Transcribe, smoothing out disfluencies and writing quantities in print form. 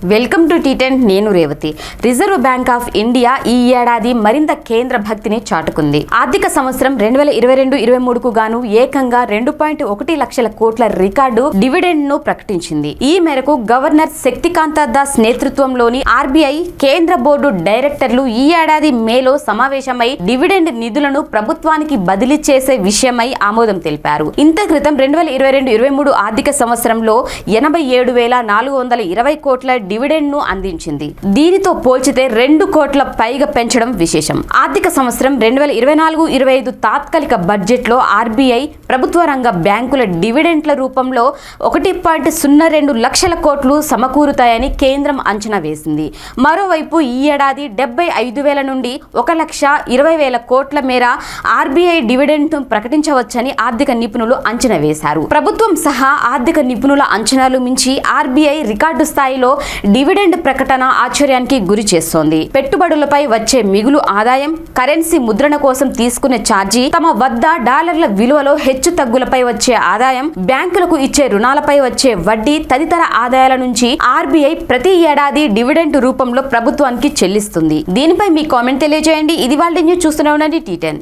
Welcome to టీ10 నేను Revathi. Reserve bank of India ఈ ఏడాది మరింత కేంద్ర భక్తిని చాటుకుంది. ఆర్థిక సంవత్సరం 2022-23కు గాను ఏకంగా 2.1 లక్షల కోట్ల రికార్డు డివిడెండ్ ను ప్రకటించింది. ఈ మేరకు గవర్నర్ శక్తికాంత దాస్ నేతృత్వంలోని ఆర్బీఐ కేంద్ర బోర్డు డైరెక్టర్లు ఈ ఏడాది మేలో సమావేశమై డివిడెండ్ నిధులను ప్రభుత్వానికి బదిలీ చేసే విషయమై ఆమోదం తెలిపారు. ఇంత క్రితం 2022-23 ఆర్థిక సంవత్సరంలో 87,420 కోట్ల డివిడెండ్ ను అందించింది. దీనితో పోల్చితే 2 కోట్ల పైగా పెంచడం విశేషం. ఆర్థిక సంవత్సరం 2024-25 తాత్కాలిక బడ్జెట్ లో ఆర్బీఐ ప్రభుత్వ రంగ బ్యాంకుల డివిడెంట్ల రూపంలో 1.02 లక్షల కోట్లు సమకూరుతాయని కేంద్రం అంచనా వేసింది. మరోవైపు ఈ ఏడాది 75,000 నుండి 1,20,000 కోట్ల మేర ఆర్బీఐ డివిడెండ్ ను ప్రకటించవచ్చని ఆర్థిక నిపుణులు అంచనా వేశారు. ప్రభుత్వం సహా ఆర్థిక నిపుణుల అంచనాలు మించి ఆర్బీఐ రికార్డు స్థాయిలో డివిడెండ్ ప్రకటన ఆశ్చర్యానికి గురి చేస్తోంది. పెట్టుబడులపై వచ్చే మిగులు ఆదాయం, కరెన్సీ ముద్రణ కోసం తీసుకునే ఛార్జీ, తమ వద్ద డాలర్ల విలువలో హెచ్చు తగ్గులపై వచ్చే ఆదాయం, బ్యాంకులకు ఇచ్చే రుణాలపై వచ్చే వడ్డీ తదితర ఆదాయాల నుంచి ఆర్బీఐ ప్రతి ఏడాది డివిడెండ్ రూపంలో ప్రభుత్వానికి చెల్లిస్తుంది. దీనిపై మీ కామెంట్ తెలియజేయండి. ఇది వాళ్ళ న్యూస్. చూస్తూనే ఉండండి టీ10.